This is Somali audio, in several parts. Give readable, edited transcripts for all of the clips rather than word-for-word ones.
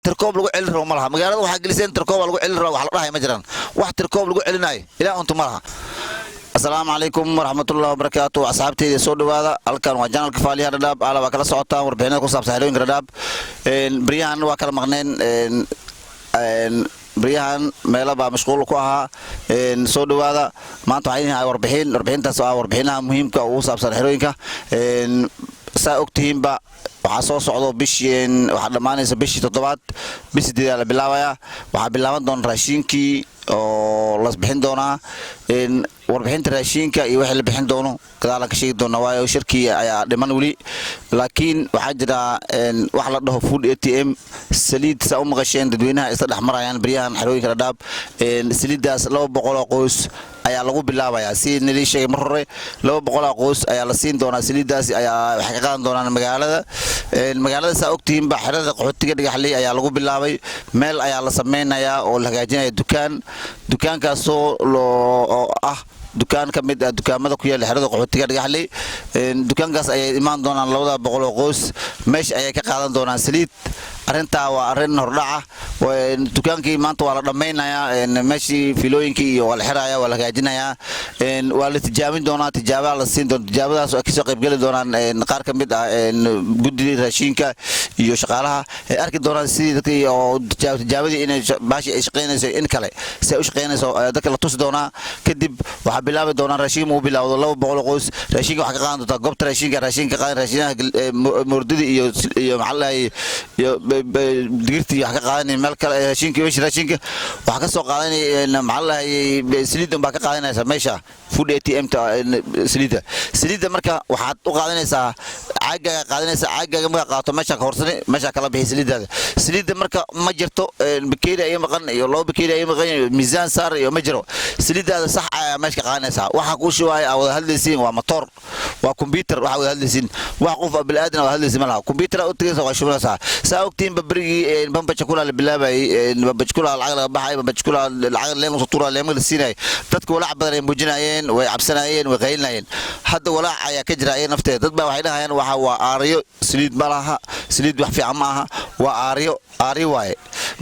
تركوب لو علن رو مالها مقالة waxaa geliseen تركوب lagu celin rabo wax la dhahay ma jiraan wax تركوب lagu celinayo ilaa unta malaha السلام عليكم ورحمة الله وبركاته أصحابتي سود هذا الكلام وجانا الكفالية رداب على وكالة صوتا وربحنا كوساب سهلين رداب بريان وكالة مغنين بريان ميلا مشغول كوها سود هذا ما تعينها وربحين تسوا وربحنا مهم كوساب سهلين كا سأكتهم با waxaa soo socdo bishii waxa dhamaanaysa bishii 7 bishii diyaar bilaawaya waxa bilaaban doon raashinkii oo la bixin doona warbixinta raashinka iyo wixii la bixin doono gadaal ka sheegi doona waayo shirkii ayaa dhiman wali laakiin waxa jira wax la dhaho food ATM saliid sa u maqasheen dadweynaha isla dhaxmarayaan bariyahan xarooyinka Dhadhaab saliidaas 200 qoys ayaa lagu bilaabayaa si nili sheegay mar hore 200 qoys ayaa la siin doonaa saliidaas ayaa waxa ka qaadan doonaan magaalada saa ogtiin ba xirada qaxootiga dhagaxley ayaa lagu bilaabay meel ayaa la sameeynayaa oo la hagaajinayo dukaankaas oo ah dukaan ka mid ah dukaamada ku yaal xirada qaxootiga dhagaxley dukaankaas ay imaan doonaan 200 qoys meesh ay ka qaadan doonaan saliid arinta waa arin hordhaca dukaankii maanta waa la dhameynayaa meeshii filooyinkii iyo wal xiraaya waa la hagaajinayaa waa la tijaabin doonaa tijaabada la siin doonaa tijaabadaas oo ka soo qayb gali doonaan qaar ka mid ah guddiga raashinka iyo shaqaalaha ay arki doonaan sidii oo tijaabadii in baashi ay shaqeynayso in kale si u shaqeynayso dadka la tusi doonaa kadib waxa bilaabi doonaan raashin uu bilaawdo 200 qoys raashinka waxa ka qaadan doonta goobta raashinka qaadan raashinaha murdidi iyo maxallahay iyo digirti waxa ka qaadanay meel kale raashinka waxa ka soo qaadanay maxallahay saliid baa ka qaadanaysa meesha food ATM ta saliida marka waxaad u qaadanaysaa caaga ma qaato meesha ka horsan meesha kala bixi saliida marka ma jirto bakeeri ay maqan iyo loo bakeeri ay maqan miisaan saar iyo ma jiro saliida sax ah meesha ka qaadanaysaa waxa ku shuway wada hadlaysiin waa motor waa computer waxa wada hadlaysiin wax qof bil aadan wada hadlaysiin malaha computer u tagaysa waa shubnaysaa saa ogtiin babrigi bamba kula la bilaabay bamba kula lacag baxay bamba kula lacag leemo sutura leemo la siinay dadku walac badan ay muujinayeen way cabsanayeen way qeynayeen hadda walac ayaa ka jira ay nafteed dad baa waxay dhahayaan waxa waa aariyo saliid malaha saliid wax fiican ma aha waa aari waaye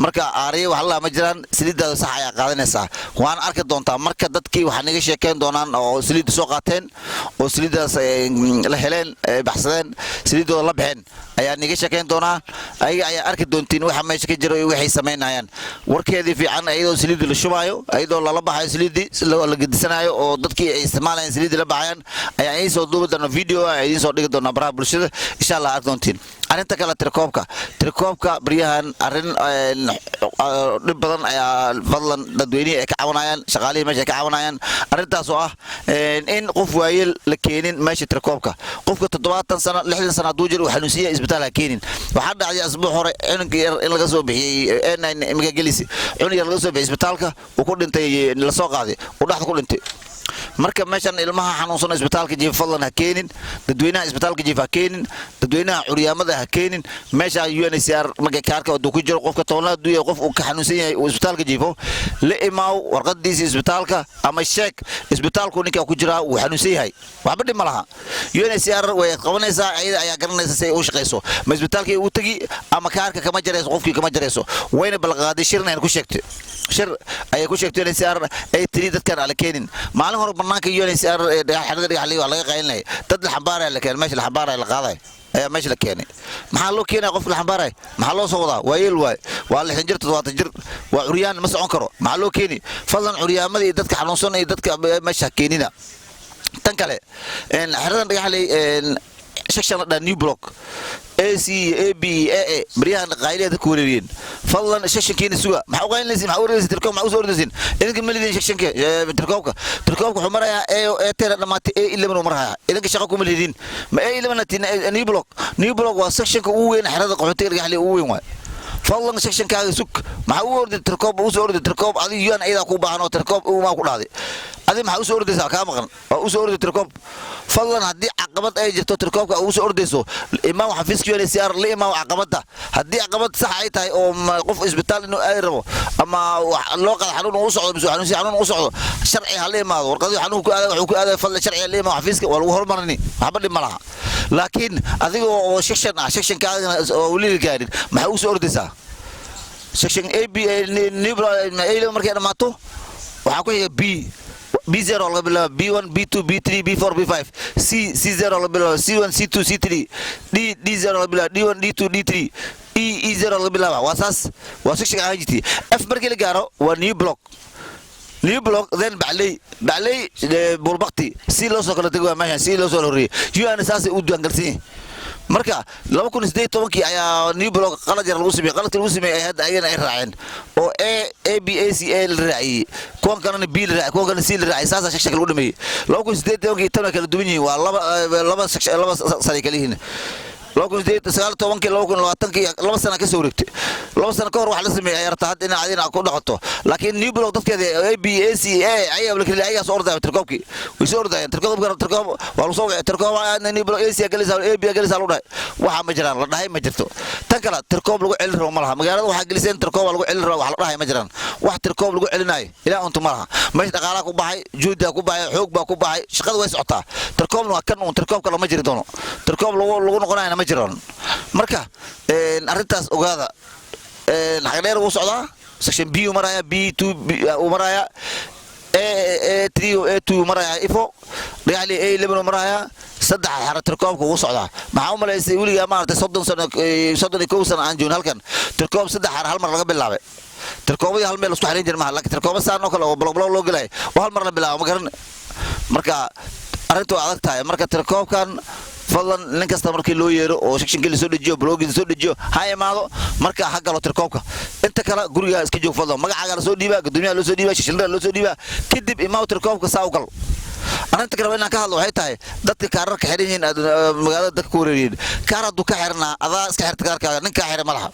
marka aariyo wax la ma jiraan saliidada sax ayaa qaadanaysa waan arki doontaa marka dadkii waxa naga sheekeen doonaan oo saliid soo qaateen oo saliidaas la heleen baxsadeen saliidooda la bixin ayaa naga sheekeen doonaa ayaa arki doontiin waxa meesha ka jiro waxay sameynayaan warkeedii fiican ayadoo saliid la shubayo ayadoo la baxay saliidii la gedisanaayo oo dadkii ay isticmaalayeen saliid la baxayaan ayaa ay soo duubi doona video ay soo dhigi doona baraha bulshada insha Allah arki doontiin arinta kala tirkoobka bariyahan arin dib badan ayaa fadlan dadweynaha ka caawinayaan shaqaalihi meesha ka caawinayaan arintaas oo ah in qof waayeel la keenin meesha tirkoobka qofka 70 sano 60 sano haduu jiro waxa nusiya isbitaalka keenin waxa dhacay asbuuc hore in laga soo bixiyay imika gelisi cunug laga soo bixiyay isbitaalka uu ku dhintay la soo qaaday uu dhaxda ku dhintay marka meeshan ilmaha xanuunsan isbitaalka jiif fadlan ha keenin dadweynaha isbitaalka jiif ha keenin dadweynaha curyaamada ha keenin meesha UNHCR markay kaarka uu ku jiro qofka toonada duuyo qof uu ka xanuunsan yahay isbitaalka jiifo la imaaw warqadiisa isbitaalka ama sheek isbitaalku ninka ku jira uu xanuunsan yahay waxba dhib ma laha UNHCR way qabanaysaa ayada ayaa garanaysa si ay u shaqeyso ma isbitaalka uu tagi ama kaarka kama jarayso qofkii kama jarayso wayna balqaaday shirna ku sheegtay shir ay ku sheegtay UNHCR ay tiri dadkan ala keenin maalin hore barnaamijka UNHCR xirada dhagaxley waa laga qaylnay dad la xambaaraya la keenay meesha la xambaaraya la qaaday ayaa meesha la keenay maxaa loo keenay qof la xambaaray maxaa loo soo wadaa waayeel waa 60 jir 70 jir waa curyaan ma socon karo maxaa loo keenay fadlan curyaamada iyo dadka xanuunsan iyo dadka meesha keenina tan kale xirada dhagaxley section da new block AC AB AA بريان قايلة كوريين فضلا شكشن كين سوا محاوقين لازم محاورين تركوب معوز أوردين إذا كمل شكشن كي تركوبك حمرة يا ترى لما إيه إلا من عمرها إذا كشقكم الهدين ما إيه إلا من تين نيو بلوك وسكشن كوين حرادة قحطير جحلي وين فضلا شكشن كاي سك محاور تركوب وز أورد تركوب هذه يان إذا كوبانو تركوب وما كل هذه هذه محاوس أورد سا كامغن وز أورد تركوب فضلا هدي عقبات أي جتو تركوب وز أورد سو الإمام حفيظ كيو السيار الإمام عقبته هدي عقبات صح أي تاي أو قف إسبيتال إنه أيربو أما اللوقا حنون وصعد بس حنون وصعد شرعي هاللي ما ورقدي حنون كهذا فضل شرعي الإمام حفيظ والوهر مرني حبل ملها لكن هذه شكشن كهذا ولي الكارين محاوس أورد سا section A B new block A markay dhamaato waxa ku xiga B0 laga bilaabo B1 B2 B3 B4 B5 C0 laga bilaabo C1 C2 C3 D0 laga bilaabo D1 D2 D3 E0 laga bilaabo wasaas waa section AGT F markii la gaaro waa new block then بعلي بولبقتي سي لو سو kala tago meesha si loo soo horreeyay UN saasi u duangalsiin marka 2018 ayaa new block qalad yar lagu sameeyay qaladka lagu sameeyay hadda ayana ay raaceen oo ABACA la raaciyay kuwan kalena B la raaciyay kuwan kalena C la raaciyay saasa shaqo lagu dhameeyay 2018 tan kala duwan yihiin waa laba sari kala yihiin 2019 laba sano ka soo wareegtay laba sano ka hor wax la sameeyay yarta hadda in aadina ku dhaqato laakiin new block dadkeeda ABACA ayaa la kala ayaga soo orday tirkoobki way soo ordayeen tirkoob waa la soo wacay tirkoob new block AC galisa AB galisa loo dhahay waxa ma jiraan la dhahay ma jirto tan kale tirkoob lagu celin rabo malaha magaalada waxa galiseen tirkoob lagu celin rabo wax la dhahay ma jiraan wax tirkoob lagu celinayo ilaa inta malaha meesha dhaqaalaha ku baxay juuda ku baxay xoog baa ku baxay shaqada way socotaa tirkoobna waa kan tirkoob kale ma jiri doono tirkoob lagu noqonayo ma jiraan marka arintaas ogaada xaqdheer uu socdaa section B u maraya B2 u maraya A3 A2 maraya ifo dhagaxli A11 maraya saddex xara tirkoobka uu socdaa maxaa u maleysay wiliga maartay 31 sano aan joon halkan tirkoob saddex xara hal mar laga bilaabay tirkoobada hal meel isku xariin jir maaha laakiin tirkooba saan oo kale oo blog loo galay oo hal mar la bilaabo ma garan marka arintu adag tahay marka tirkoobkan fadlan nin kasta markii loo yeero oo section kale soo dhajiyo bloggiisa soo dhajiyo ha imaado marka ha galo tirkoobka inta kale guriga iska joog fadlan magacaaga la soo dhiibaa gudoomiyaha loo soo dhiibaa shishilada loo soo dhiibaa kadib imaw tirkoobka saa u gal arinta kale inaan ka hadlo waxay tahay dadka kaararka xiran yihiin magaalada dadka ku wareeriyeen kaar hadduu ka xirnaa adaa iska xirta kaarkaaga ninka xiran malaha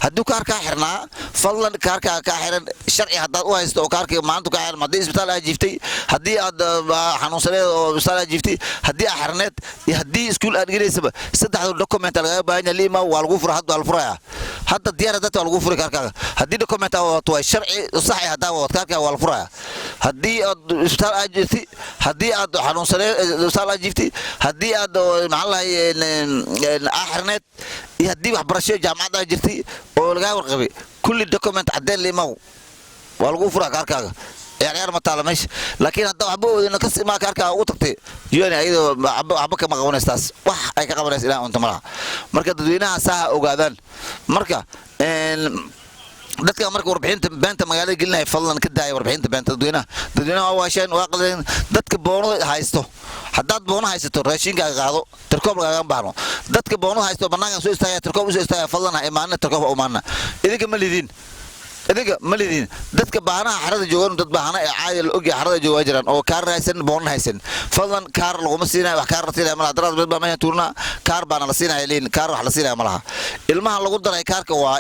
hadduu kaarka xirnaa fadlan kaarkaaga ka xiran sharci haddaad u haysto oo kaarkii maanta ka xiran haddii isbitaal aad jiiftay haddii aad xanuunsaneed oo isbitaal aad jiiftay haddii aad xirneed iyo haddii iskuul aad gelaysaba saddexda document laga baahan yahay liima waa lagu furaa hadda waa la furayaa hadda diyaar dadka waa lagu furay kaarkaaga haddii document aad wato waa sharci sax ah hadda waa kaarkaaga waa la furayaa haddii aad isbitaal aad jiiftay haddii aad xanuunsaneed isbitaal aad jiiftay haddii aad maxaa la xirneed iyo haddii waxbarasho jaamacad aad jirtay oo laga warqabay kulli document cadeen liimaw waa lagu furaa kaarkaaga ciyaar ma taala meesha laakiin hadda waxba oodina ka simaa kaarkaaga ugu tagtay UN ayadoo waxba ka qabanaystaas wax ay ka qabanaysaa ilaa inta malaha marka dadweynaha saa ogaadaan marka dadka marka warbixinta beenta magaalada gelinay fadlan ka daay warbixinta beenta dadweynaha waa waasheen waa qadeen dadka boonada haysto haddaad boono haysato raashinkaaga qaado tirkoob lagaaga baahno dadka boono haysto banaanka soo istaagaya tirkoob soo istaagaya fadlan ha imaanna tirkoob u maana idinka ma lidin dadka baahanaha xarada joogan dad baahana ee caadi la ogyahay xarada jooga jiraan oo kaar haysan boono haysan fadlan kaar laguma siinayo wax kaar ratiilay malaha daraad baa ma tuurna kaar baana la siinayo liin kaar wax la siinayo malaha ilmaha lagu daray kaarka waa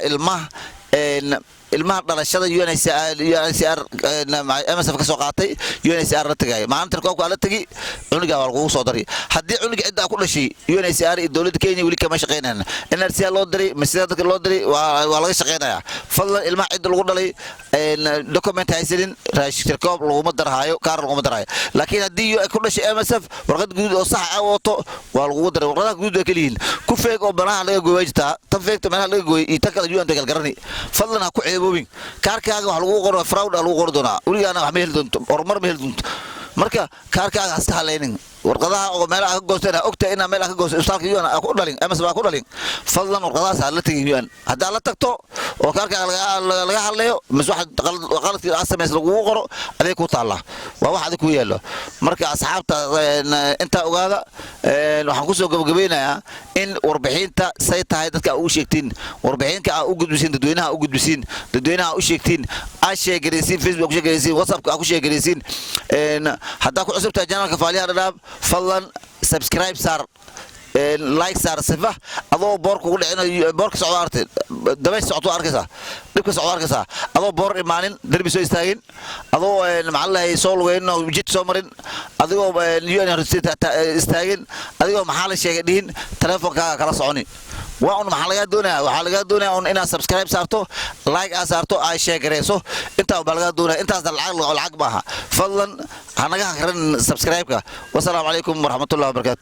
ilmaha dhalashada UNHCR MSF ka soo qaatay UNHCR la tagay maanta tirkoobka la tagi cuniga waa lagu soo daray haddii cuniga cid ku dhashay UNHCR iyo dawladda Kenya wali kama shaqeynayaan NRC loo diray mas'uuliyadda dadka loo diray waa laga shaqeynayaa fadlan ilmaha cid lagu dhalay document haysan raashin tirkoob lagu daraayo kaar lagu daraayo laakiin haddii ku dhashay MSF warqad guud oo sax ah wato waa lagu daray warqadaha guud ee kaliin ku feeg oo banaha laga gooyay tan feegta meelaha laga gooyay iyo tan kale UN tagal garani fadlan ha ku ceeboobin kaarkaaga wax lagu qoro fraud lagu qoro doona waligaana wax ma heli doonto hormar ma heli doonto marka kaarkaaga hasta halaynin warqadaha oo meelaha ka goostay ogta in meelaha ka goostay isbitaalka UN ku dhalin MSF ku dhalin fadlan warqadaha la tagin UN hadda la tagto oo kaarkaaga laga hadlayo mis wax qaladkii asameys lagu qoro adeeg ku taala waa wax adeeg ku yeelo marka asxaabta inta ogaada waxaan ku soo gabagabeynayaa in warbixinta say tahay dadka u sheegtiin warbixinka u gudbisiin dadweynaha u sheegtiin sheegareysiin Facebook ku sheegareysiin WhatsApp ku sheegareysiin hadda ku cusubta channelka Faaliyaha Dhadhaab fadlan subscribe sar like sar sifa adoo boorka ugu dhicinayo boorka socdo artay dabay socdo arkaysa dibka socdo arkaysa adoo boor imaanin darbi soo istaagin adoo macallay soo lugayno jid soo marin adigoo UN istaagin adigoo maxaa la sheegay dhihin telefonkaaga kala soconi waa un maxaa laga doonayaa un inaad subscribe saarto like saarto ay sheegareyso inta baa laga doonayaa intaas lacag maaha fadlan hanaga haran subscribe-ka wassalaamu calaykum warahmatullahi wabarakatuh